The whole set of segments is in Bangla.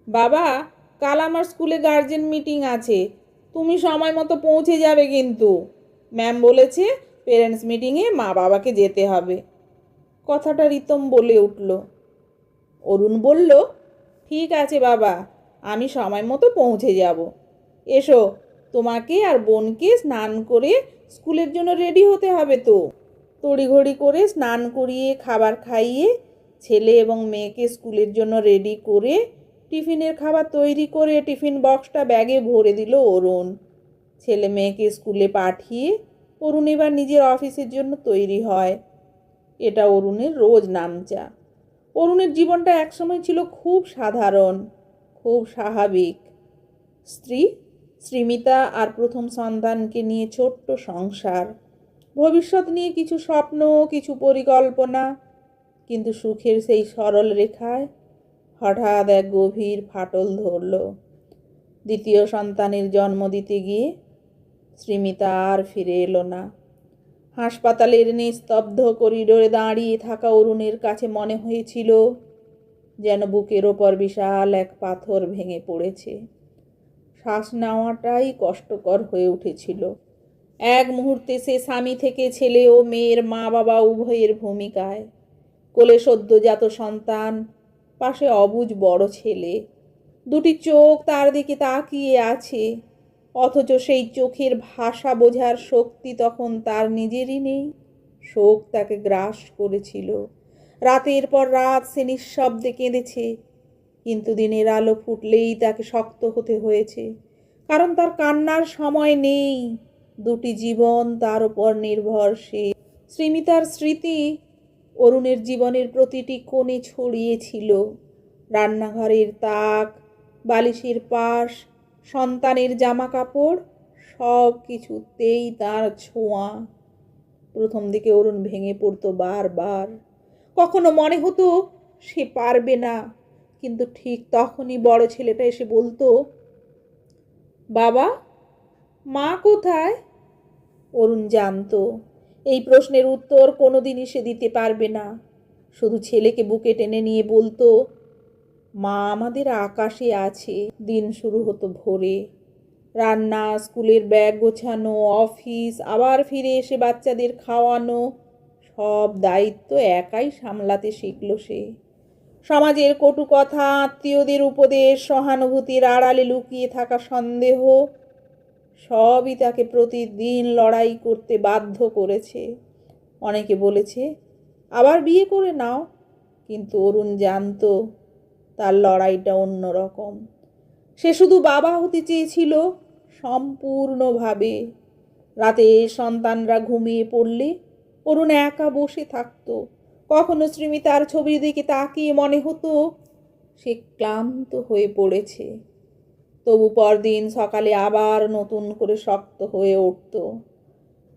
বাবা, কাল আমার স্কুলে গার্জেন মিটিং আছে, তুমি সময় মতো পৌঁছে যাবে কিন্তু। ম্যাম বলেছে পেরেন্টস মিটিংয়ে মা বাবাকে যেতে হবে। কথাটা রিতম বলে উঠল। অরুণ বলল, ঠিক আছে বাবা, আমি সময় মতো পৌঁছে যাব। এসো, তোমাকে আর বোনকে স্নান করে স্কুলের জন্য রেডি হতে হবে তো। তড়িঘড়ি করে স্নান করিয়ে খাবার খাইয়ে ছেলে এবং মেয়েকে স্কুলের জন্য রেডি করে টিফিনের খাবার তৈরি করে টিফিন বক্সটা ব্যাগে ভরে দিল অরুণ। ছেলে মেয়েকে স্কুলে পাঠিয়ে অরুণ এবার নিজের অফিসের জন্য তৈরি হয়। এটা অরুণের রোজ নামচা। অরুণের জীবনটা একসময় ছিল খুব সাধারণ, খুব স্বাভাবিক। স্ত্রী শ্রীমিতা আর প্রথম সন্তানকে নিয়ে ছোট্ট সংসার, ভবিষ্যৎ নিয়ে কিছু স্বপ্ন, কিছু পরিকল্পনা। কিন্তু সুখের সেই সরল রেখায় হঠাৎ এক গভীর ফাটল ধরল। দ্বিতীয় সন্তানের জন্ম দিতে গিয়ে শ্রীমিতা আর ফিরে এলো না। হাসপাতালের নিস্তব্ধ করিডোরে দাঁড়িয়ে থাকা অরুণের কাছে মনে হয়েছিল যেন বুকের ওপর বিশাল এক পাথর ভেঙে পড়েছে। শ্বাস নেওয়াটাই কষ্টকর হয়ে উঠেছিল। এক মুহূর্তে সে স্বামী থেকে ছেলে ও মেয়ের মা বাবা উভয়ের ভূমিকায়। কোলে সদ্যজাত সন্তান, পাশে অবুঝ বড় ছেলে, দুটি চোখ তার দিকে তাকিয়ে আছে, অথচ সেই চোখের ভাষা বোঝার শক্তি তখন তার নিজেরই নেই। শোক তাকে গ্রাস করেছিল। রাতের পর রাত সে নিঃশব্দে কেঁদেছে, কিন্তু দিনের আলো ফুটলেই তাকে শক্ত হতে হয়েছে, কারণ তার কান্নার সময় নেই। দুটি জীবন তার উপর নির্ভরশীল। শ্রীমিতার স্মৃতি অরুণের জীবনের প্রতিটি কোণে ছড়িয়েছিল। রান্নাঘরের তাক, বালিশের পাশ, সন্তানের জামা কাপড়, সব কিছুতেই তার ছোঁয়া। প্রথম দিকে অরুণ ভেঙে পড়তো বারবার। কখনো মনে হতো সে পারবে না, কিন্তু ঠিক তখনই বড় ছেলেটা এসে বলতো, বাবা, মা কোথায়? অরুণ জানতো এই প্রশ্নের উত্তর কোনোদিনই সে দিতে পারবে না। শুধু ছেলেকে বুকে টেনে নিয়ে বলতো, মা আমাদের আকাশে আছে। দিন শুরু হতো ভোরে। রান্না, স্কুলের ব্যাগ গোছানো, অফিস, আবার ফিরে এসে বাচ্চাদের খাওয়ানো, সব দায়িত্ব একাই সামলাতে শিখল সে। সমাজের কটু কথা, আত্মীয়দের উপদেশ, সহানুভূতির আড়ালে লুকিয়ে থাকা সন্দেহ, সবই তাকে প্রতিদিন লড়াই করতে বাধ্য করেছে। অনেকে বলেছে আবার বিয়ে করে নাও, কিন্তু অরুণ জানতো তার লড়াইটা অন্যরকম। সে শুধু বাবা হতে চেয়েছিল, সম্পূর্ণভাবে। রাতে সন্তানরা ঘুমিয়ে পড়লে অরুণ একা বসে থাকতো। কখনো শ্রীমিতার ছবির দিকে তাকিয়ে মনে হতো সে ক্লান্ত হয়ে পড়েছে। তবু পরদিন সকালে আবার নতুন করে শক্ত হয়ে উঠত,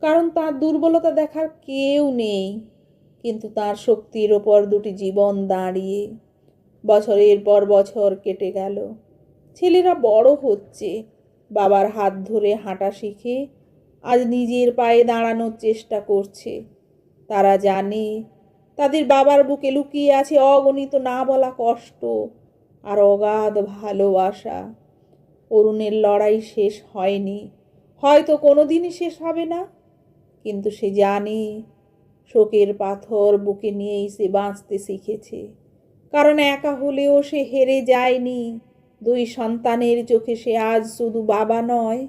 কারণ তার দুর্বলতা দেখার কেউ নেই। কিন্তু তার শক্তির ওপর দুটি জীবন দাঁড়িয়ে। বছরের পর বছর কেটে গেল। ছেলেরা বড় হচ্ছে, বাবার হাত ধরে হাঁটা শিখে আজ নিজের পায়ে দাঁড়ানোর চেষ্টা করছে। তারা জানে তাদের বাবার বুকে লুকিয়ে আছে অগণিত না বলা কষ্ট আর অগাধ ভালোবাসা। অরুণের লড়াই শেষ হয়নি, হয়তো কোনোদিনই শেষ হবে না, কিন্তু সে জানে শোকের পাথর বুকে নিয়েই সে বাঁচতে শিখেছে। কারণ একা হলেও সে হেরে যায়নি। দুই সন্তানের চোখে সে আজ শুধু বাবা নয়,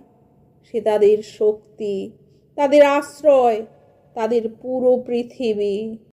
সে তাদের শক্তি, তাদের আশ্রয়, তাদের পুরো পৃথিবী।